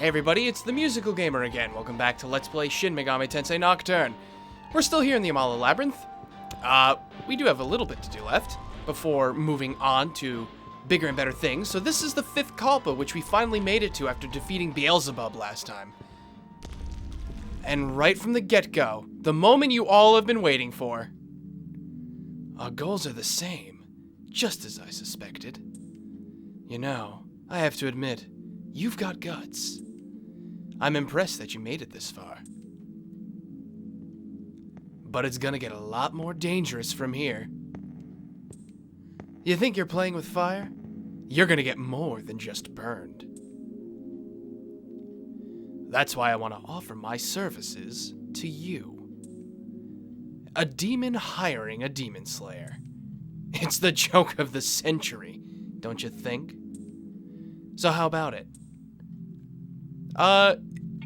Hey everybody, it's the Musical Gamer again. Welcome back to Let's Play Shin Megami Tensei Nocturne. We're still here in the Amala Labyrinth. We do have a little bit to do left before moving on to bigger and better things. So this is the 5th Kalpa, which we finally made it to after defeating Beelzebub last time. And right from the get-go, the moment you all have been waiting for, our goals are the same, just as I suspected. You know, I have to admit, you've got guts. I'm impressed that you made it this far. But it's gonna get a lot more dangerous from here. You think you're playing with fire? You're gonna get more than just burned. That's why I want to offer my services to you. A demon hiring a demon slayer. It's the joke of the century, don't you think? So how about it?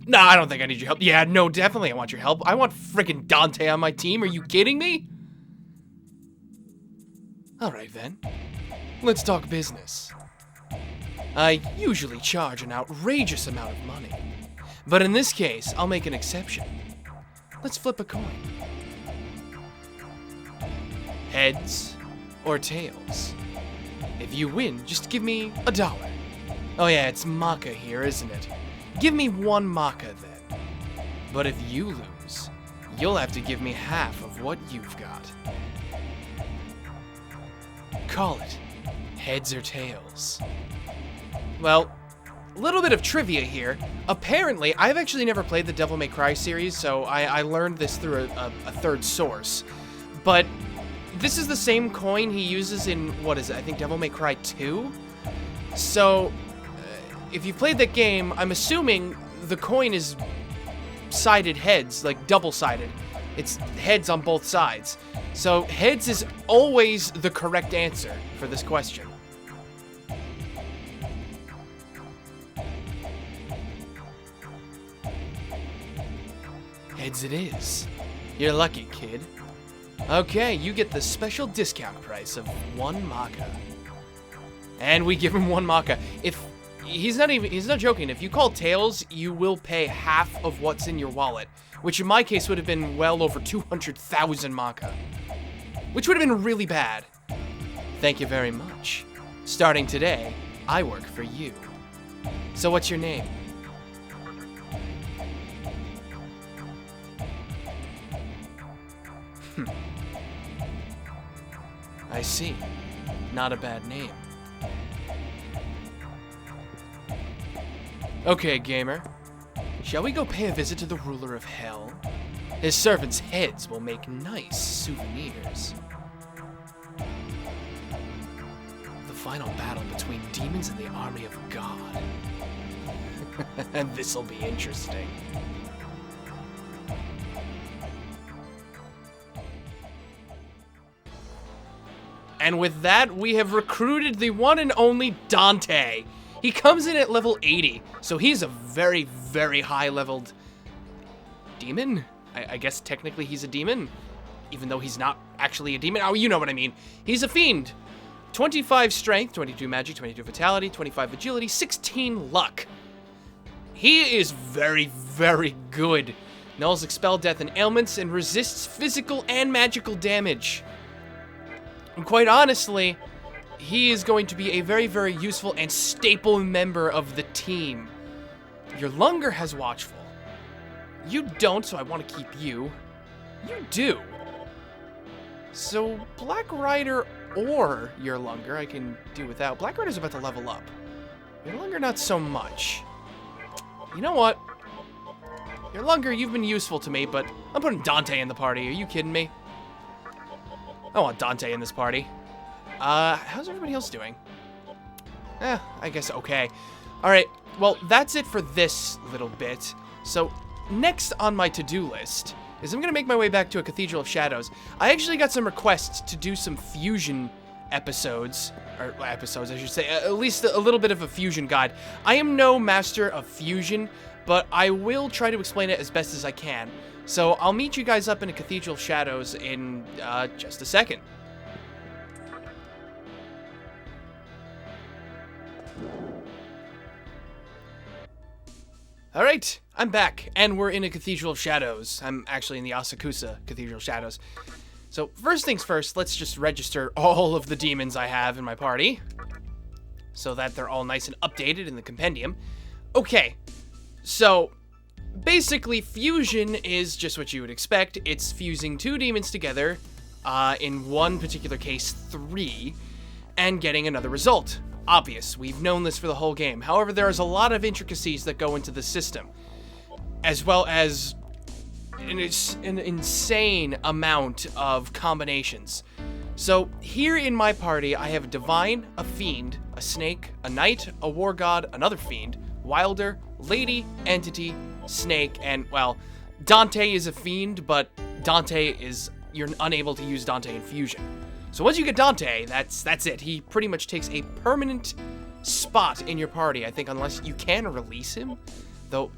No, I don't think I need your help. Yeah, no, definitely I want your help. I want frickin' Dante on my team. Are you kidding me? Alright then. Let's talk business. I usually charge an outrageous amount of money. But in this case, I'll make an exception. Let's flip a coin. Heads or tails? If you win, just give me $1. Oh yeah, it's Maka here, isn't it? Give me 1 Maka then. But if you lose, you'll have to give me half of what you've got. Call it heads or tails. Well, a little bit of trivia here. Apparently, I've actually never played the Devil May Cry series, so I learned this through a third source. But this is the same coin he uses in, what is it, I think Devil May Cry 2? So, if you've played that game, I'm assuming the coin is sided heads, like double-sided. It's heads on both sides. So, heads is always the correct answer for this question. Heads it is. You're lucky, kid. Okay, you get the special discount price of 1 Maka. And we give him 1 Maka. If he's not joking, if you call tails, you will pay half of what's in your wallet, which in my case would have been well over 200,000 Maka. Which would have been really bad. Thank you very much. Starting today, I work for you. So what's your name? I see. Not a bad name. Okay, gamer. Shall we go pay a visit to the ruler of hell? His servants' heads will make nice souvenirs. The final battle between demons and the army of God. And this'll be interesting. And with that, we have recruited the one and only Dante. He comes in at level 80, so he's a very, very high-leveled demon? I guess technically he's a demon, even though he's not actually a demon. Oh, you know what I mean. He's a fiend. 25 strength, 22 magic, 22 vitality, 25 agility, 16 luck. He is very, very good. Nulls expel death and ailments and resists physical and magical damage. And quite honestly, he is going to be a very, very useful and staple member of the team. Your Lunger has Watchful. You don't, so I want to keep you. You do. So Black Rider or your Lunger I can do without. Black Rider's about to level up. Your Lunger not so much. You know what? Your Lunger, you've been useful to me, but I'm putting Dante in the party. Are you kidding me? I want Dante in this party. How's everybody else doing? I guess okay. Alright, well, that's it for this little bit. So, next on my to-do list is I'm gonna make my way back to a Cathedral of Shadows. I actually got some requests to do some fusion episodes, or episodes, I should say, at least a little bit of a fusion guide. I am no master of fusion, but I will try to explain it as best as I can. So I'll meet you guys up in a Cathedral of Shadows in just a second. Alright, I'm back, and we're in a Cathedral of Shadows. I'm actually in the Asakusa Cathedral of Shadows. So, first things first, let's just register all of the demons I have in my party, so that they're all nice and updated in the compendium. Okay, so, basically, fusion is just what you would expect. It's fusing 2 demons together, in one particular case, 3, and getting another result. Obvious, we've known this for the whole game. However, there's a lot of intricacies that go into the system, as well as an insane amount of combinations. So, here in my party, I have a Divine, a Fiend, a Snake, a Knight, a War God, another Fiend, Wilder, Lady, Entity, Snake, and, well, Dante is a Fiend, but you're unable to use Dante in Fusion. So once you get Dante, that's it. He pretty much takes a permanent spot in your party, I think, unless you can release him. Though,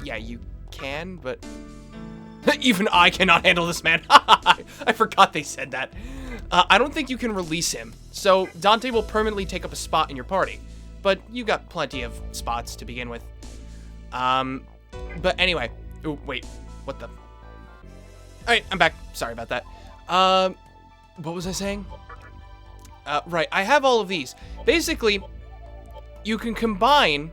yeah, you can, but even I cannot handle this man. I forgot they said that. I don't think you can release him. So Dante will permanently take up a spot in your party, but you got plenty of spots to begin with. But anyway, oh, wait, what the? All right, I'm back. Sorry about that. What was I saying? Right, I have all of these. Basically, you can combine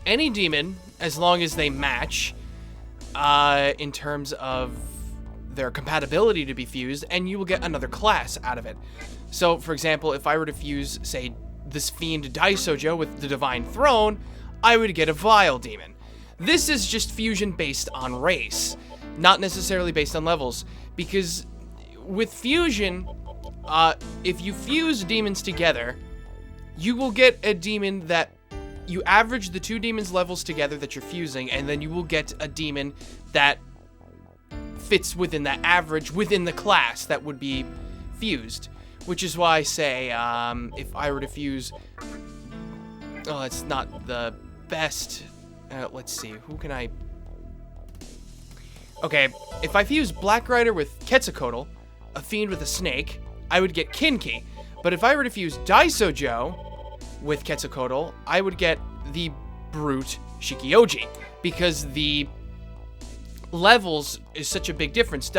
any demon as long as they match in terms of their compatibility to be fused, and you will get another class out of it. So, for example, if I were to fuse, say, this Fiend Daisojo with the Divine Throne, I would get a Vile Demon. This is just fusion based on race, not necessarily based on levels, because with fusion, if you fuse demons together, you will get a demon that you average the 2 demons' levels together that you're fusing, and then you will get a demon that fits within that average within the class that would be fused. Which is why I say, if I were to fuse, oh, it's not the best. Let's see, who can I? Okay, if I fuse Black Rider with Quetzalcoatl, a Fiend with a Snake, I would get Kinki. But if I were to fuse Daisojo with Quetzalcoatl, I would get the Brute Shikioji, because the levels is such a big difference.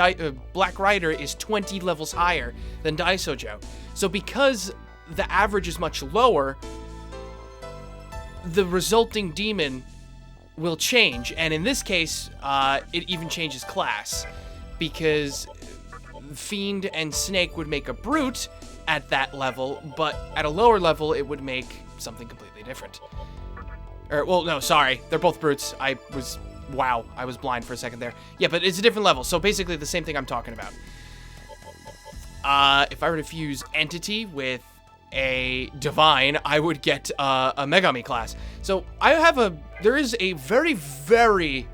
Black Rider is 20 levels higher than Daisojo. So because the average is much lower, the resulting demon will change. And in this case, it even changes class, because Fiend and Snake would make a Brute at that level, but at a lower level, it would make something completely different. Well, no, sorry. They're both Brutes. Wow, I was blind for a second there. Yeah, but it's a different level, so basically the same thing I'm talking about. If I were to fuse Entity with a Divine, I would get a Megami class. So there is a very, very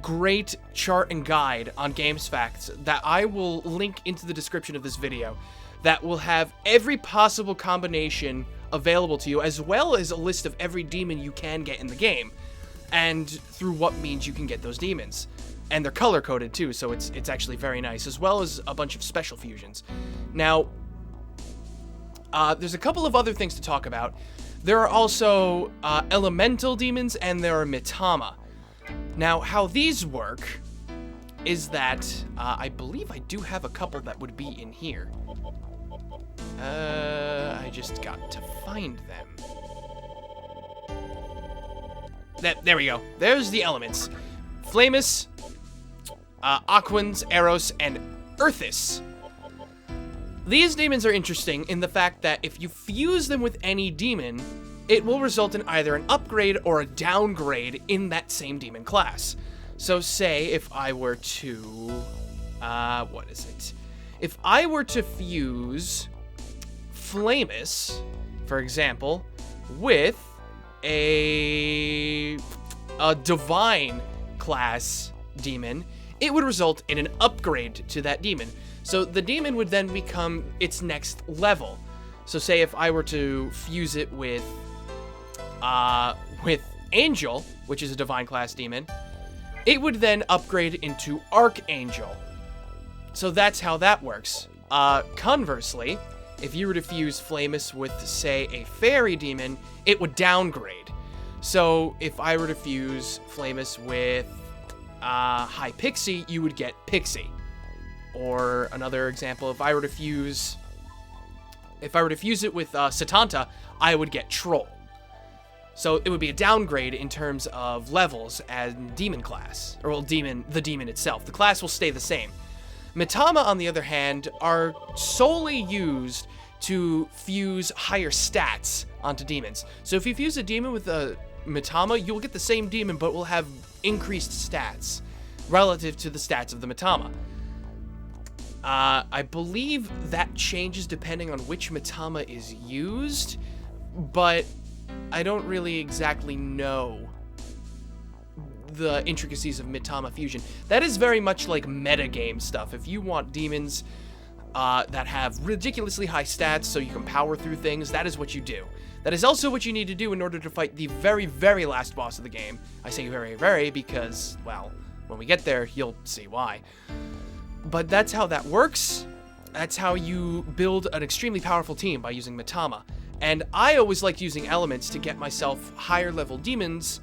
great chart and guide on Games Facts that I will link into the description of this video that will have every possible combination available to you, as well as a list of every demon you can get in the game, and through what means you can get those demons. And they're color-coded too, so it's actually very nice, as well as a bunch of special fusions. Now, there's a couple of other things to talk about. There are also elemental demons, and there are Mitama. Now, how these work is that I believe I do have a couple that would be in here. I just got to find them. There we go. There's the elements. Flamus, Aquans, Eros, and Earthis. These demons are interesting in the fact that if you fuse them with any demon, it will result in either an upgrade or a downgrade in that same demon class. So say if I were to, what is it? If I were to fuse Flamus, for example, with a Divine class demon, it would result in an upgrade to that demon. So the demon would then become its next level. So say if I were to fuse it with Angel, which is a Divine class demon, it would then upgrade into Archangel. So that's how that works. Conversely, if you were to fuse Flamus with, say, a Fairy demon, it would downgrade. So if I were to fuse Flamus with High Pixie, you would get Pixie. Or another example, if I were to fuse it with Satanta, I would get Troll. So it would be a downgrade in terms of levels and demon class, or well, the demon itself. The class will stay the same. Mitama, on the other hand, are solely used to fuse higher stats onto demons. So if you fuse a demon with a Mitama, you'll get the same demon, but will have increased stats relative to the stats of the Mitama. I believe that changes depending on which Mitama is used, but I don't really exactly know the intricacies of Mitama fusion. That is very much like metagame stuff. If you want demons that have ridiculously high stats so you can power through things, that is what you do. That is also what you need to do in order to fight the very, very last boss of the game. I say very, very because, well, when we get there, you'll see why. But that's how that works. That's how you build an extremely powerful team, by using Mitama. And I always liked using elements to get myself higher level demons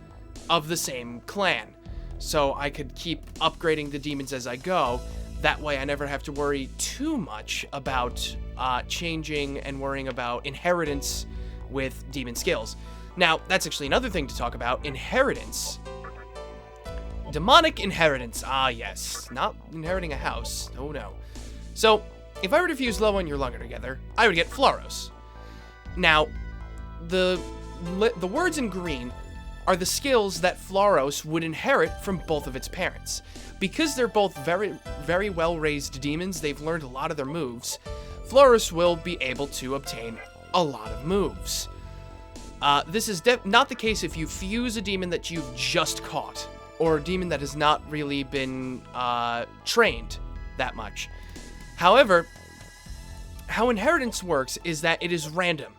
of the same clan. So I could keep upgrading the demons as I go. That way I never have to worry too much about changing and worrying about inheritance with demon skills. Now, that's actually another thing to talk about, inheritance. Demonic inheritance, ah yes, not inheriting a house, oh no. So, if I were to fuse Loa and Urlunga together, I would get Floros. Now, the words in green are the skills that Floros would inherit from both of its parents. Because they're both very, very well-raised demons, they've learned a lot of their moves, Floros will be able to obtain a lot of moves. This is not the case if you fuse a demon that you've just caught, or a demon that has not really been trained that much. However, how inheritance works is that it is random.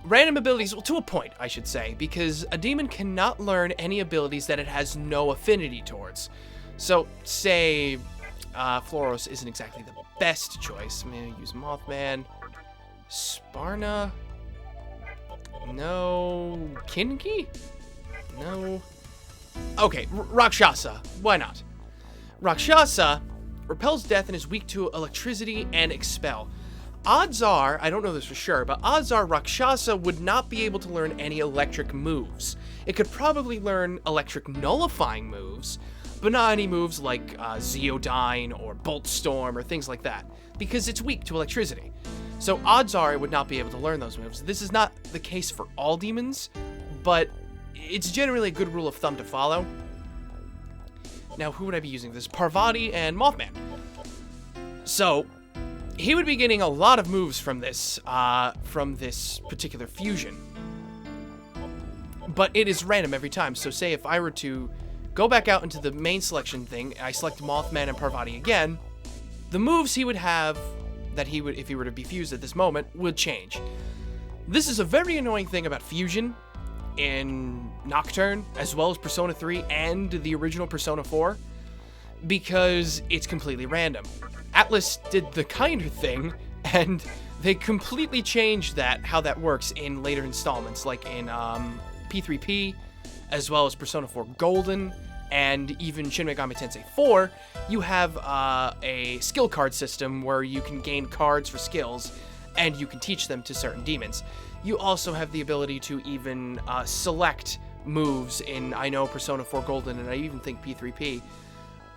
Random abilities, well, to a point, I should say, because a demon cannot learn any abilities that it has no affinity towards. So, say, Floros isn't exactly the best choice. I'm gonna use Mothman. Sparna? No. Kingi? No. Okay, Rakshasa. Why not? Rakshasa repels death and is weak to electricity and expel. Odds are, I don't know this for sure, but odds are Rakshasa would not be able to learn any electric moves. It could probably learn electric nullifying moves, but not any moves like Zeodyne or Bolt Storm or things like that, because it's weak to electricity. So odds are it would not be able to learn those moves. This is not the case for all demons, but it's generally a good rule of thumb to follow. Now, who would I be using this? Parvati and Mothman. So, he would be getting a lot of moves from this particular fusion. But it is random every time. So say if I were to go back out into the main selection thing, I select Mothman and Parvati again, the moves he would have that he would, if he were to be fused at this moment, would change. This is a very annoying thing about fusion in Nocturne, as well as Persona 3 and the original Persona 4, because it's completely random. Atlas did the kinder thing, and they completely changed how that works in later installments, like in P3P, as well as Persona 4 Golden, and even Shin Megami Tensei 4, you have a skill card system where you can gain cards for skills, and you can teach them to certain demons. You also have the ability to even select moves in, I know, Persona 4 Golden, and I even think P3P,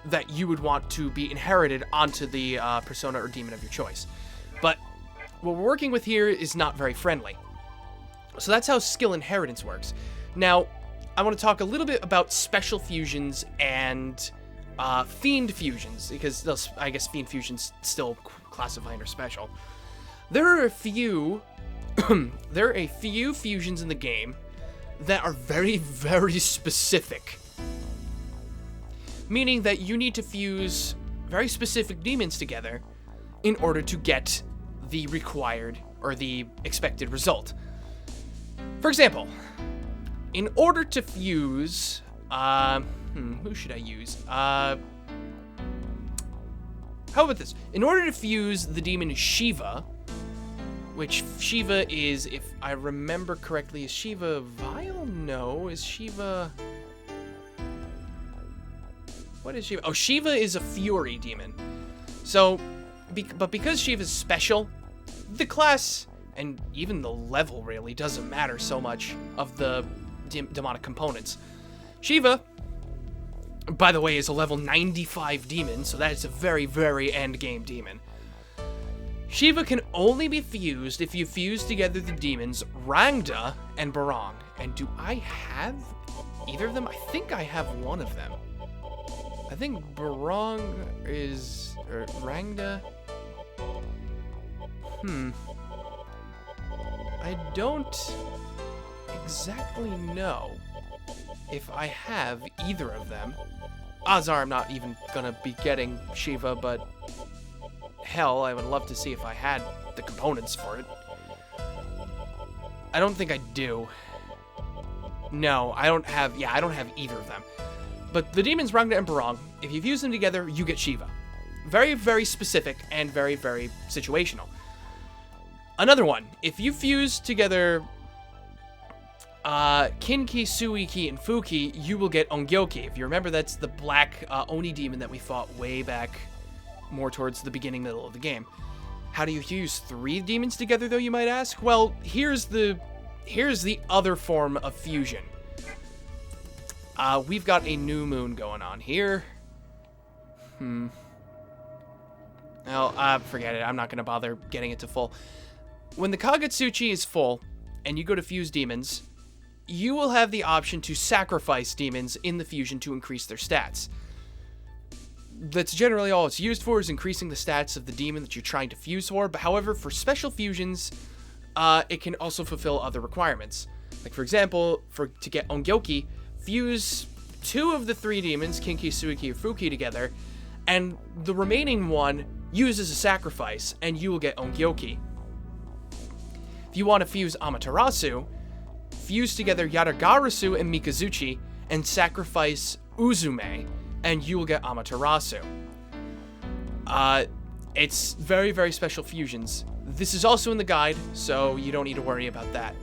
that you would want to be inherited onto the persona or demon of your choice. But what we're working with here is not very friendly. So that's how skill inheritance works. Now, I want to talk a little bit about special fusions and fiend fusions, because I guess fiend fusions still classify under special. There are a few fusions in the game that are very, very specific. Meaning that you need to fuse very specific demons together in order to get the required or the expected result. For example, in order to fuse, who should I use? How about this? In order to fuse the demon Shiva which Shiva is, if I remember correctly, is Shiva Vile? No, is Shiva... What is Shiva? Oh, Shiva is a Fury demon. So, but because Shiva's special, the class, and even the level really, doesn't matter so much of the demonic components. Shiva, by the way, is a level 95 demon, so that is a very, very endgame demon. Shiva can only be fused if you fuse together the demons Rangda and Barong. And do I have either of them? I think I have one of them. I think Barong is... or Rangda... I don't exactly know if I have either of them. Odds are I'm not even gonna be getting Shiva, but hell, I would love to see if I had the components for it. I don't think I do. No, I don't have either of them. But the demons Rangda and Barong, if you fuse them together, you get Shiva. Very, very specific and very, very situational. Another one, if you fuse together Kinki, Suiki, and Fuki, you will get Ongyoki. If you remember, that's the black Oni demon that we fought way back more towards the beginning, middle of the game. How do you fuse 3 demons together, though, you might ask? Well, here's the other form of fusion. We've got a new moon going on here. Well, forget it. I'm not going to bother getting it to full. When the Kagetsuchi is full, and you go to fuse demons, you will have the option to sacrifice demons in the fusion to increase their stats. That's generally all it's used for, is increasing the stats of the demon that you're trying to fuse for. But however, for special fusions, it can also fulfill other requirements. Like, for example, to get Ongyoki, fuse 2 of the 3 demons, Kinki, Suiki, or Fuki, together, and the remaining one use as a sacrifice, and you will get Ongyoki. If you want to fuse Amaterasu, fuse together Yatagarasu and Mikazuchi, and sacrifice Uzume, and you will get Amaterasu. It's very, very special fusions. This is also in the guide, so you don't need to worry about that.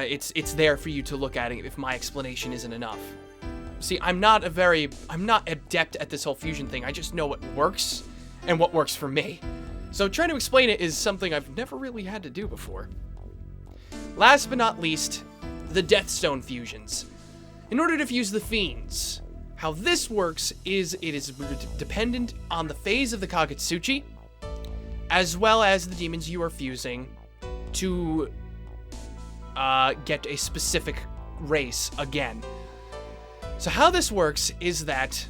It's there for you to look at it if my explanation isn't enough. See, I'm not adept at this whole fusion thing. I just know what works and what works for me. So trying to explain it is something I've never really had to do before. Last but not least, the Deathstone fusions. In order to fuse the Fiends, how this works is it is dependent on the phase of the Kagetsuchi, as well as the demons you are fusing to get a specific race again. So how this works is that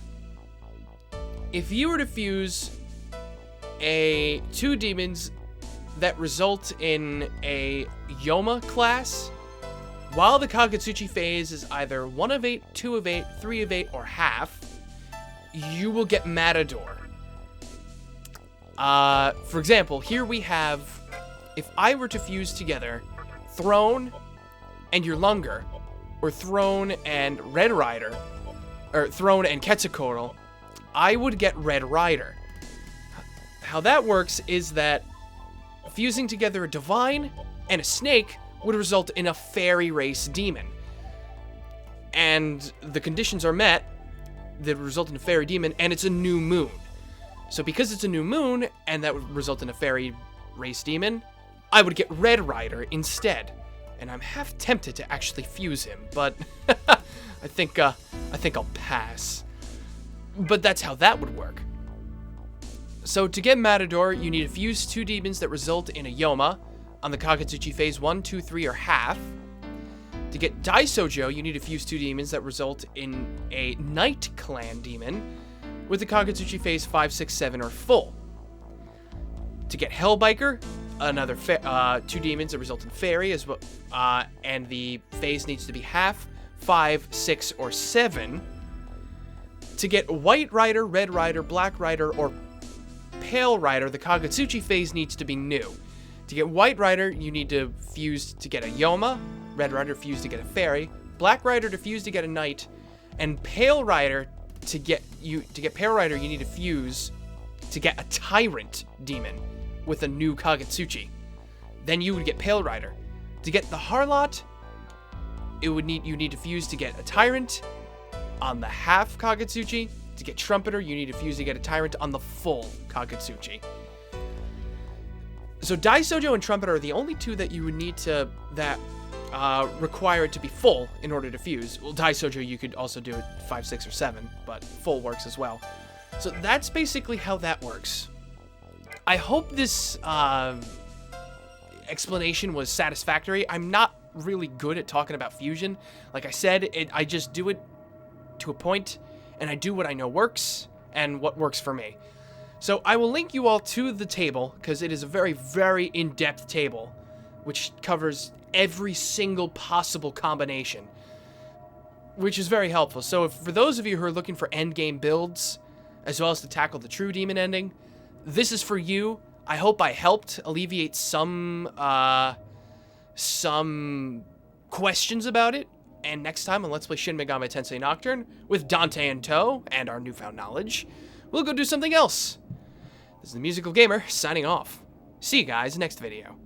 if you were to fuse 2 demons that result in a Yoma class, while the Kagetsuchi phase is either 1 of 8, 2 of 8, 3 of 8, or half, you will get Matador. For example, here we have, if I were to fuse together Throne and Yurlunger, or Throne and Red Rider, or Throne and Quetzalcoatl, I would get Red Rider. How that works is that fusing together a Divine and a Snake would result in a Fairy race demon. And the conditions are met that would result in a Fairy demon, and it's a new moon. So because it's a new moon, and that would result in a Fairy race demon, I would get Red Rider instead. And I'm half tempted to actually fuse him, but I think I'll pass. But that's how that would work. So to get Matador, you need to fuse 2 demons that result in a Yoma on the Kagetsuchi phase 1, 2, 3, or half. To get Daisojo, you need to fuse 2 demons that result in a Night Clan demon with the Kagetsuchi phase 5, 6, 7, or full. To get Hellbiker, another 2 demons that result in Fairy, as well, and the phase needs to be half, 5, 6, or 7. To get White Rider, Red Rider, Black Rider, or Pale Rider, the Kagetsuchi phase needs to be new. To get White Rider, you need to fuse to get a Yoma, Red Rider fuse to get a Fairy, Black Rider to fuse to get a Knight, and Pale Rider to get Pale Rider, you need to fuse to get a Tyrant demon. with a new Kagutsuchi. Then you would get Pale Rider. To get the Harlot, you need to fuse to get a Tyrant on the half Kagutsuchi. To get Trumpeter, you need to fuse to get a Tyrant on the full Kagutsuchi. So Dai Sojo and Trumpeter are the only two that you would need to, require it to be full in order to fuse. Well, Dai Sojo, you could also do it 5, 6, or 7, but full works as well. So that's basically how that works. I hope this explanation was satisfactory. I'm not really good at talking about fusion. Like I said, I just do it to a point, and I do what I know works and what works for me. So I will link you all to the table, because it is a very, very in-depth table, which covers every single possible combination, which is very helpful. So for those of you who are looking for endgame builds, as well as to tackle the true demon ending, this is for you. I hope I helped alleviate some questions about it. And next time on Let's Play Shin Megami Tensei Nocturne, with Dante in tow and our newfound knowledge, we'll go do something else. This is the Musical Gamer, signing off. See you guys next video.